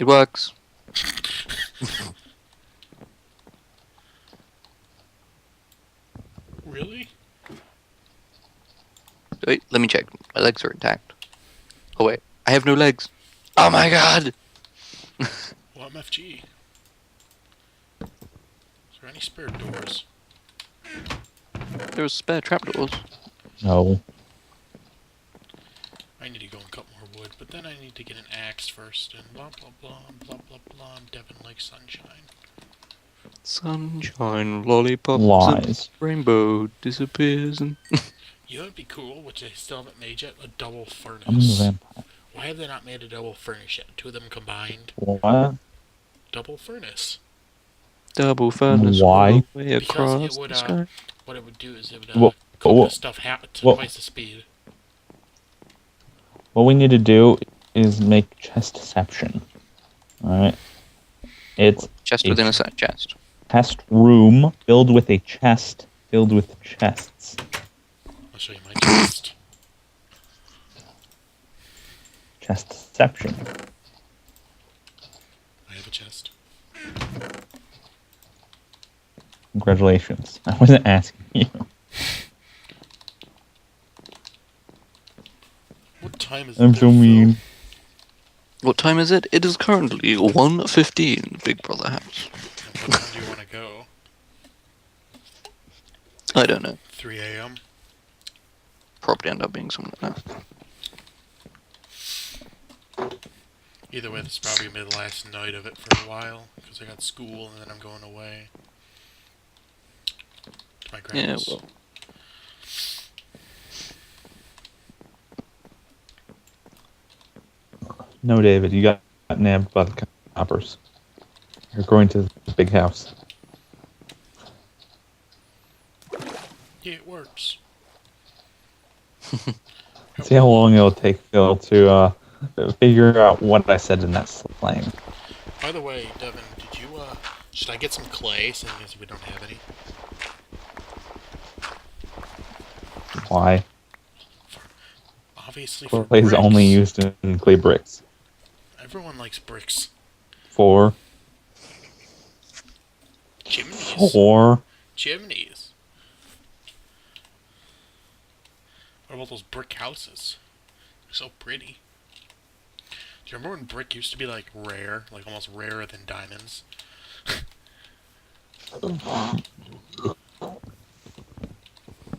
It works. Really? Wait, let me check. My legs are intact. Oh wait, I have no legs. Oh my god! Well, MFG. Is there any spare doors? There's spare trapdoors. No. I need to go and cut more wood, but then I need to get an axe first, and blah blah blah, blah blah blah, Devin likes sunshine. Sunshine, lollipops, Lies. and rainbow disappears and... You know what would be cool, which they still haven't made yet? A double I'm a furnace. vampire. Why have they not made a double furnace yet? Two of them combined? What? Double furnace. Double furnace Why? all the way Because across it would, the sky. what it would do is it would Whoa, cook whoa, the stuff to whoa. twice the speed. What we need to do is make chestception. Alright? It's Chest a within a set chest. chest room filled with a chest filled with chests. I'll show you my chest. Chestception. I have a chest. Congratulations. I wasn't asking you. What time is I'm it? so there, Phil? mean. What time is it? It is currently 1:15, Big Brother house. And what time do you want to go? I don't know. 3 a.m.? Probably end up being something like that. Either way, this is probably going to be the last night of it for a while, because I got school and then I'm going away. To my Yeah, grandma's. well. No, David, you got nabbed by the coppers. You're going to the big house. Yeah, it works. See how long it'll take Phil to figure out what I said in that slang. By the way, Devin, did you, should I get some clay, seeing as we don't have any? Why? Obviously for Clay is bricks. only used in clay bricks. Everyone likes bricks. For Chimneys. or Chimneys. What about those brick houses? They're so pretty. Do you remember when brick used to be like rare? Like almost rarer than diamonds?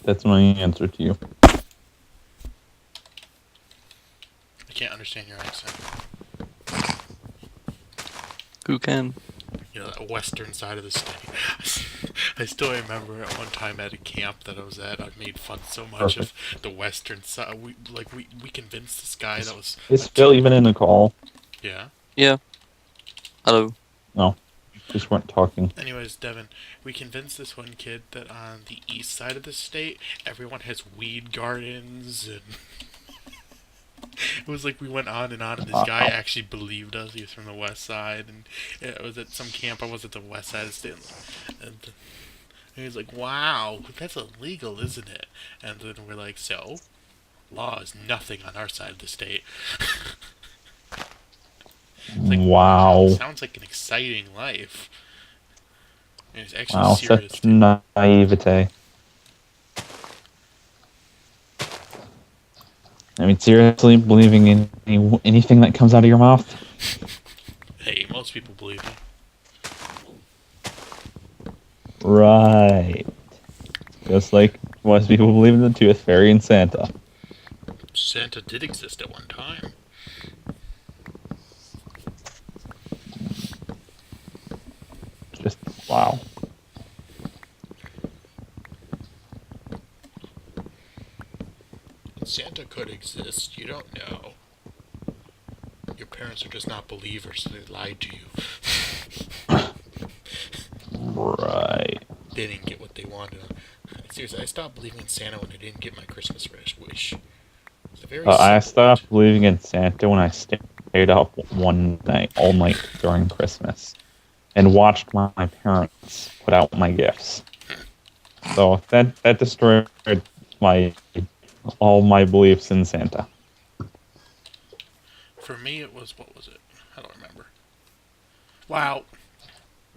that's my answer to you. I can't understand your accent. Who can? You know, that western side of the state. I still remember at one time at a camp that I was at, I made fun so much of the western side. We convinced this guy that was... Is Phil even in the call? Yeah. Yeah. Hello. No, just weren't talking. Anyways, Devin, we convinced this one kid that on the east side of the state, everyone has weed gardens, and it was like we went on, and this guy actually believed us. He was from the west side, and it was at some camp. I was at the west side of the state, and he was like, "Wow, that's illegal, isn't it?" And then we're like, "So, law is nothing on our side of the state." It's like, Wow. sounds like an exciting life. And it's actually Wow, serious. such naivete. I mean, seriously, believing in anything that comes out of your mouth? Hey, most people believe me. Right. Just like most people believe in the Tooth Fairy and Santa. Santa did exist at one time. Just, wow. Santa could exist, you don't know. Your parents are just not believers, so they lied to you. Right. They didn't get what they wanted. Seriously, I stopped believing in Santa when I didn't get my Christmas wish. It's a very I simple stopped believing in Santa when I stayed up one night, all night during Christmas, and watched my parents put out my gifts. So that destroyed all my beliefs in Santa. For me, it was, what was it? I don't remember. Wow.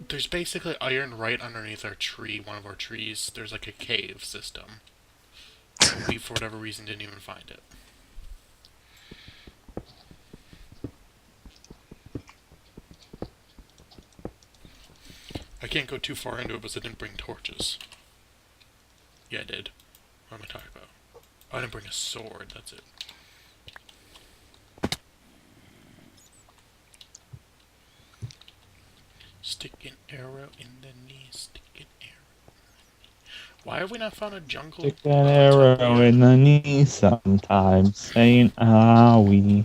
There's basically iron right underneath our tree, one of our trees. There's like a cave system. We, for whatever reason, didn't even find it. I can't go too far into it because I didn't bring torches. Yeah, I did. What am I talking about? Oh, I didn't bring a sword, that's it. Stick an arrow in the knee, stick an arrow. Why have we not found a jungle? Stick that arrow in the knee sometimes, saying, owie.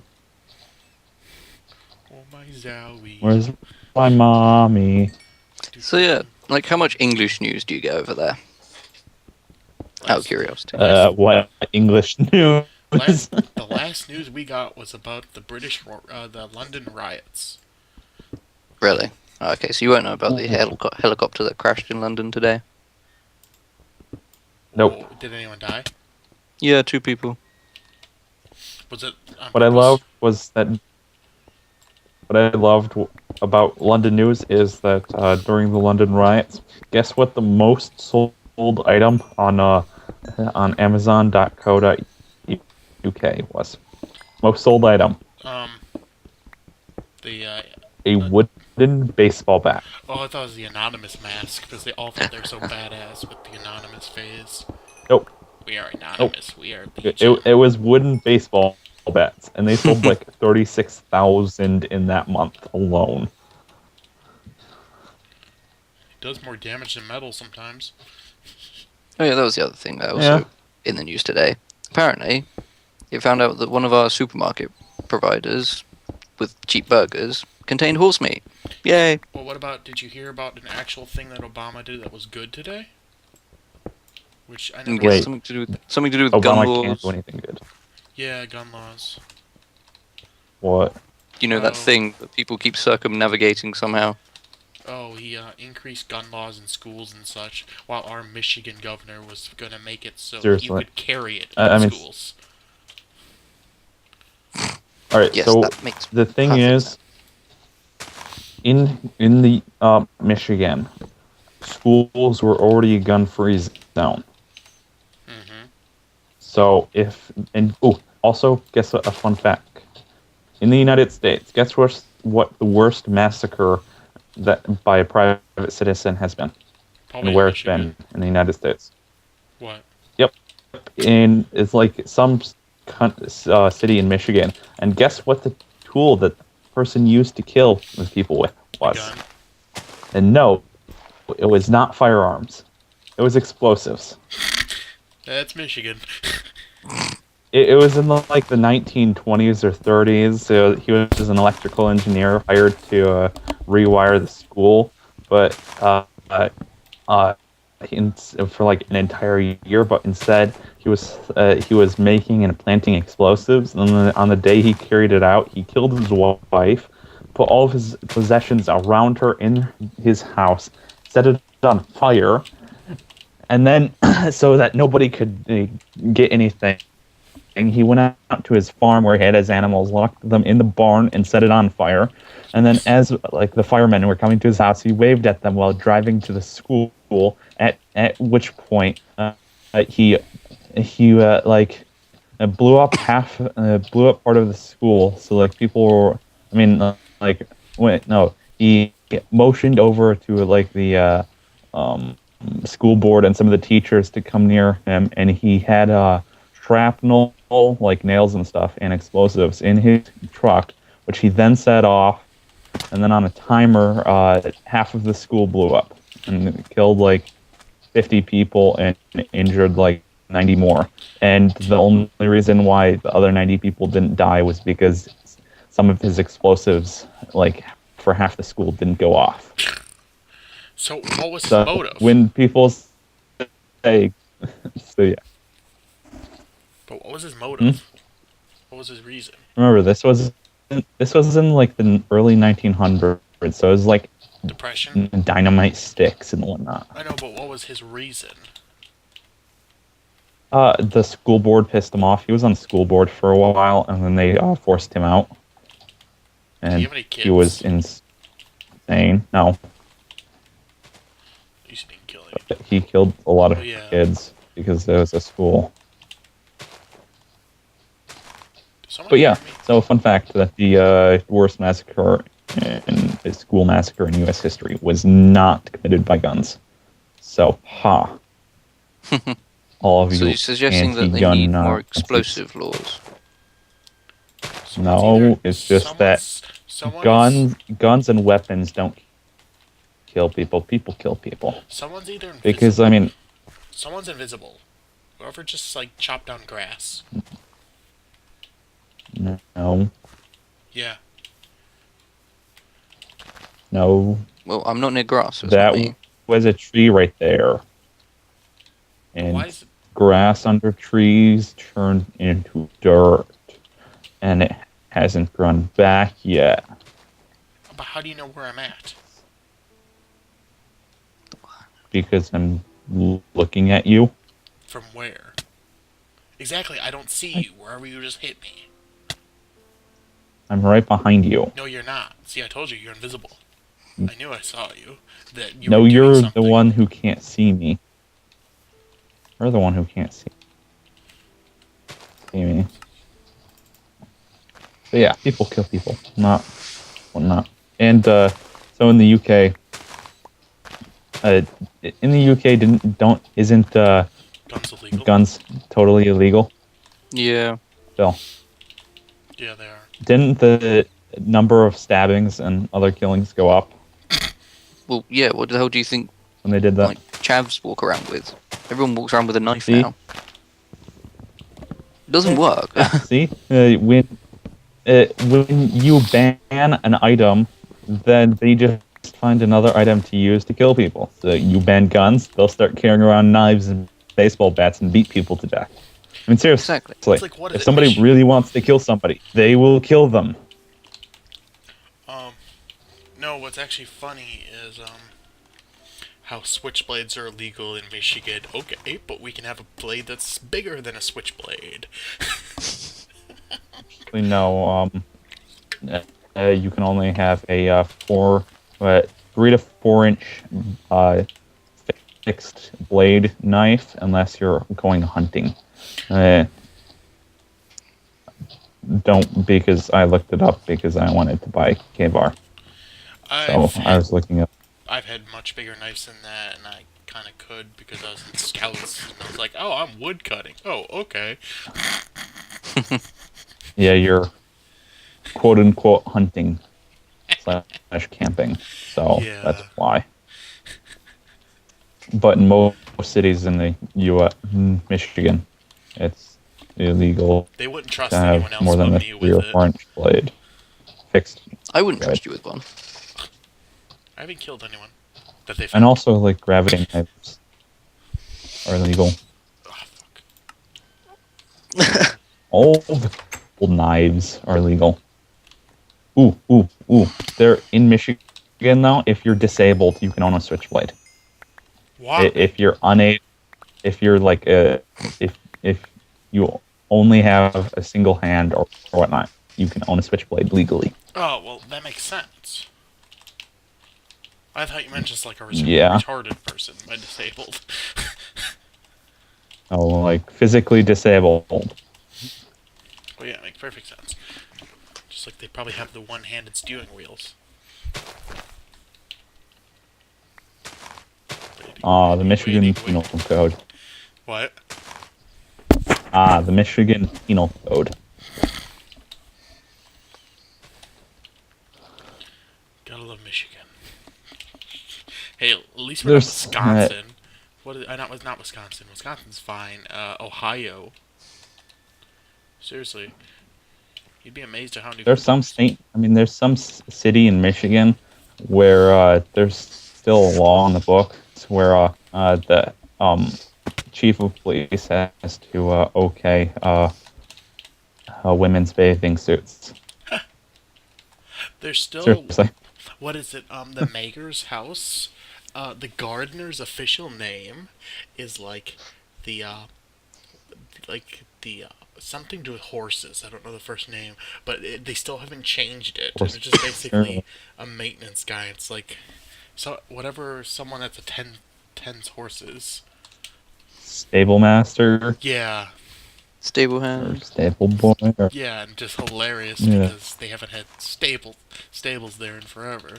Oh my zowie. Where's my mommy? So yeah, like how much English news do you get over there? Out of curiosity. What English news? The last news we got was about the the London riots. Really? Okay, so you won't know about the helicopter that crashed in London today? Nope. Oh, did anyone die? Yeah, 2 people. Was it on What I purpose? loved was that. What I loved about London news is that during the London riots, guess what the most sold item on Amazon.co.uk was? Most sold item. A wooden baseball bat. Oh, I thought it was the anonymous mask because they all thought they were so badass with the anonymous phase. Nope. We are anonymous. Nope. We are. It was wooden baseball bats, and they sold like 36,000 in that month alone. It does more damage than metal sometimes. Oh yeah, that was the other thing that was in the news today. Apparently, it found out that one of our supermarket providers with cheap burgers contained horse meat. Yay! Well, what about, did you hear about an actual thing that Obama did that was good today? Which I never... Wait. Something to do with Obama gun laws. can't do anything good. Yeah, gun laws. What? You know that thing that people keep circumnavigating somehow? Oh, he increased gun laws in schools and such, while our Michigan governor was going to make it so you could carry it in schools. Alright, yes, so that makes the thing is, in the Michigan, schools were already a gun-free zone. Mm-hmm. So also, guess what, a fun fact. In the United States, guess what the worst massacre that by a private citizen has been? Probably and where it's been in the United States. What? Yep. It's like some city in Michigan. And guess what the tool that the person used to kill those people with was? A gun. And no, it was not firearms. It was explosives. That's Michigan. It was in the 1920s or 30s. So he was an electrical engineer hired to rewire the school, but for like an entire year. But instead, he was making and planting explosives. And then on the day he carried it out, he killed his wife, put all of his possessions around her in his house, set it on fire, and then so that nobody could get anything. And he went out to his farm where he had his animals, locked them in the barn, and set it on fire. And then, as the firemen were coming to his house, he waved at them while driving to the school. At which point, he blew up part of the school. So people were, he motioned over to the school board and some of the teachers to come near him, and he had shrapnel, like nails and stuff, and explosives in his truck, which he then set off, and then on a timer, half of the school blew up and killed 50 people and injured 90 more. And the only reason why the other 90 people didn't die was because some of his explosives, for half the school, didn't go off. So what was his motive? When people say, so yeah. But what was his motive? What was his reason? Remember, this was in the early 1900s, so it was Depression? Dynamite sticks and whatnot. I know, but what was his reason? The school board pissed him off. He was on the school board for a while, and then they forced him out. And Do you have any kids? he was in. insane. No, At least he didn't kill any. he killed a lot of Oh, yeah. kids because there was a school. Someone But yeah, hear me? so fun fact that the worst massacre in a school massacre in U.S. history was not committed by guns. So, all of So you you're suggesting that they anti-gun need more Nazis. explosive laws? Someone's No, either- it's just that someone is- guns and weapons don't kill people. People kill people. Someone's either invisible. Because, I mean, Someone's invisible. Whoever just, like, chopped down grass. no, Yeah. Well, I'm not near grass, so it's that not me. was a tree right there. And Why is it... grass under trees turned into dirt. And it hasn't grown back yet. But how do you know where I'm at? Because I'm looking at you. From where? Exactly, I don't see you. Wherever you just hit me. I'm right behind you. No, you're not. See, I told you, you're invisible. I knew I saw you. That you No, were doing you're the something. one who can't see me. You're the one who can't see me. So yeah, people kill people. Not. And so in the UK, isn't Guns illegal? guns totally illegal? Yeah. Still, Yeah, they are. didn't the number of stabbings and other killings go up Well, yeah, what the hell do you think, when they did that? like, chavs walk around with? Everyone walks around with a knife See? now. It doesn't work. See, when you ban an item, then they just find another item to use to kill people. So you ban guns, they'll start carrying around knives and baseball bats and beat people to death. I mean, seriously, Exactly. It's like, what is if it, somebody Mich- really wants to kill somebody, they will kill them. No, what's actually funny is, how switchblades are illegal in Michigan. Okay, but we can have a blade that's bigger than a switchblade. Actually, no. You can only have a 3 to 4 inch fixed blade knife unless you're going hunting. Don't, because I looked it up because I wanted to buy K-Bar. So I was looking up. I've had much bigger knives than that, and I kind of could because I was in scouts, and I was like, oh, I'm wood cutting. Oh, okay. Yeah, you're quote unquote hunting / camping. So Yeah. that's why. But in most cities in the U.S., Michigan, it's illegal They wouldn't trust to anyone have else more than but a me 3 or with it. 4 inch blade fixed. I wouldn't Right. trust you with one. I haven't killed anyone that they found. And also, like, gravity knives are illegal. Oh, fuck. All the knives are legal. Ooh. They're in Michigan now. If you're disabled, you can own a switchblade. What? If you're like if you only have a single hand or whatnot, you can own a switchblade legally. Oh, well, that makes sense. I thought you meant just like a Yeah. retarded person by disabled. Oh, like physically disabled. Well, yeah, it makes perfect sense. Just like they probably have the one-handed steering wheels. The Michigan Penal Code. What? The Michigan Penal Code. Gotta love Michigan. Hey, at least we're not There's, Wisconsin. What is, not Wisconsin. Wisconsin's fine. Ohio. Seriously. You'd be amazed at how many... There's some city in Michigan where there's still a law on the books where the chief of police has to okay women's bathing suits. There's still... Seriously. What is it? The mayor's house? The gardener's official name is like the something to do with horses. I don't know the first name, but they still haven't changed it. And it's just basically a maintenance guy. It's like someone that's tends horses. Stable master Yeah, Stable or hand. stable boy. Or, yeah, and just hilarious yeah. because they haven't had stables there in forever.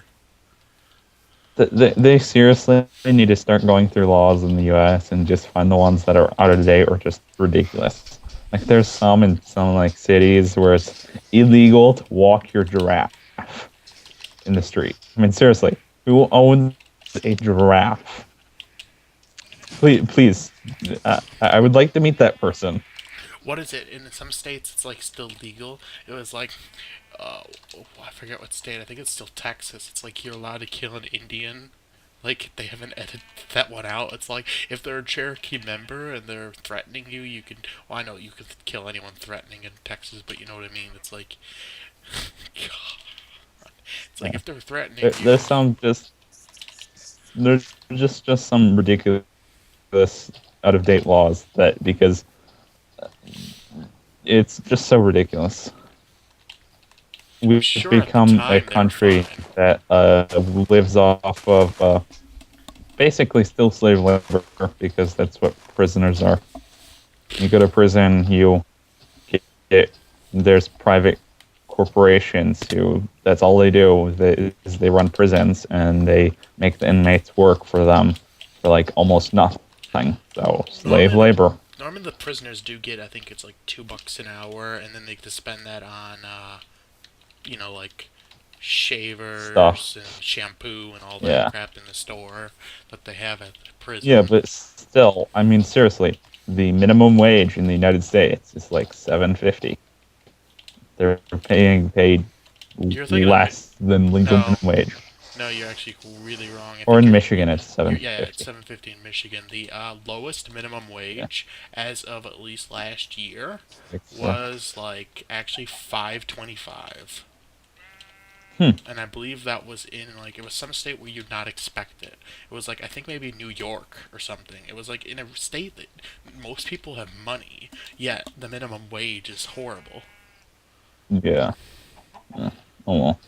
They seriously need to start going through laws in the U.S. and just find the ones that are out of date or just ridiculous. Like there's some in some like cities where it's illegal to walk your giraffe in the street. I mean, seriously, who owns a giraffe? Please, I would like to meet that person. What is it? In some states, it's like still legal. It was like, uh, I forget what state. I think it's still Texas. It's like you're allowed to kill an Indian. Like they haven't edited that one out. It's like if they're a Cherokee member and they're threatening you, you can. Well, I know you could kill anyone threatening in Texas, but you know what I mean. It's like, God. It's like if they're threatening you. There's some there's just some ridiculous out of date laws that because it's just so ridiculous. We've Sure, at the become time, a they were country fine. that lives off of basically still slave labor because that's what prisoners are. You go to prison, you there's private corporations who that's all they do is they run prisons and they make the inmates work for them for like almost nothing. So slave labor. Normally, the prisoners do get. I think it's like $2 an hour, and then they get to spend that on, like shavers Stuff. and shampoo and all that Yeah. crap in the store that they have at the prison. Yeah, but still, I mean, seriously, the minimum wage in the United States is like $7.50. They're paying paid You're thinking less than legal no. minimum wage. No, you're actually really wrong. Or in Michigan, it's $7.50. Yeah, it's $7.50 in Michigan. The lowest minimum wage, as of at least last year, was like actually $5.25. And I believe that was in like it was some state where you'd not expect it. It was like I think maybe New York or something. It was like in a state that most people have money, yet the minimum wage is horrible. Yeah. Oh well.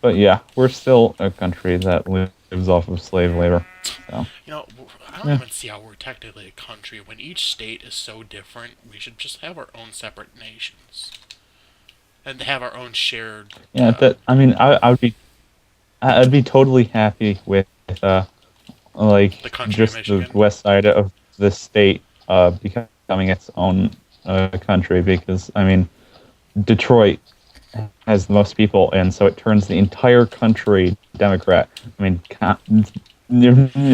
But yeah, we're still a country that lives off of slave labor. So. I don't even see how we're technically a country when each state is so different. We should just have our own separate nations and have our own shared. Yeah, I mean, I'd be totally happy with like The country just of Michigan. the west side of the state becoming its own country because I mean, Detroit has the most people, and so it turns the entire country Democrat. I mean,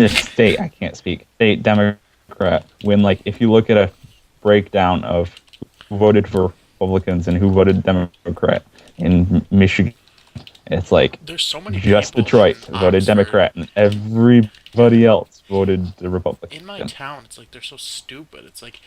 state, I can't speak. State Democrat. When, like, if you look at a breakdown of who voted for Republicans and who voted Democrat in Michigan, it's like There's so many just people Detroit in voted Oxford. Democrat, and everybody else voted the Republican. In my town, it's like they're so stupid. It's like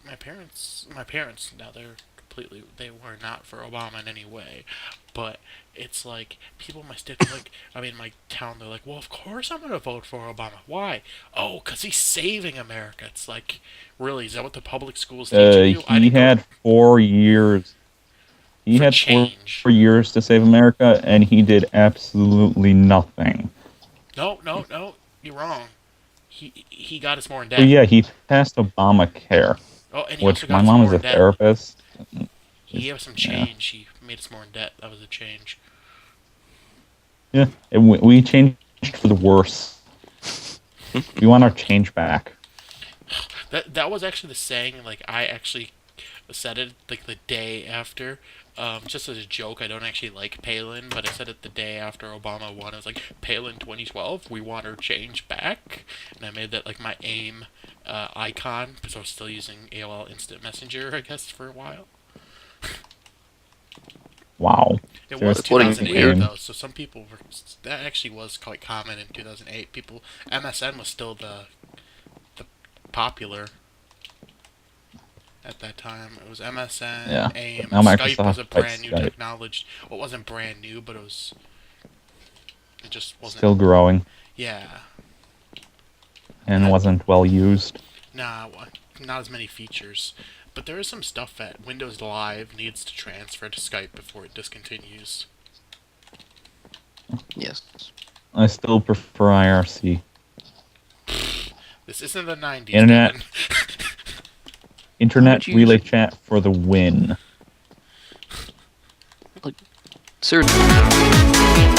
my parents. Now they were not for Obama in any way, but it's like people in my state, like my town, they're like, well, of course I'm gonna vote for Obama. Why? Oh, cause he's saving America. It's like, really, is that what the public schools teaching you? He had 4 years. He had change. 4 years to save America, and he did absolutely nothing. No, you're wrong. He got us more in debt. But yeah, he passed Obamacare, Oh, and he which also my got us mom more is a in debt. therapist. He gave us some change. He made us more in debt. That was a change. Yeah, we changed for the worse. We want our change back. That was actually the saying. Like I actually said it like the day after. Just as a joke, I don't actually like Palin, but I said it the day after Obama won. I was like, Palin 2012, we want our change back. And I made that like my AIM icon, because I was still using AOL Instant Messenger, I guess, for a while. Wow. It was That's what 2008, though, so some people were... That actually was quite common in 2008. MSN was still the popular... At that time, it was MSN, AIM, now Skype Microsoft was a brand new Skype. technology. Well, it wasn't brand new, but it just wasn't... Still growing. Yeah. And wasn't well used. Nah, not as many features. But there is some stuff that Windows Live needs to transfer to Skype before it discontinues. Yes. I still prefer IRC. This isn't the 90s, Internet. Devin. Internet you relay use it? chat for the win. Seriously.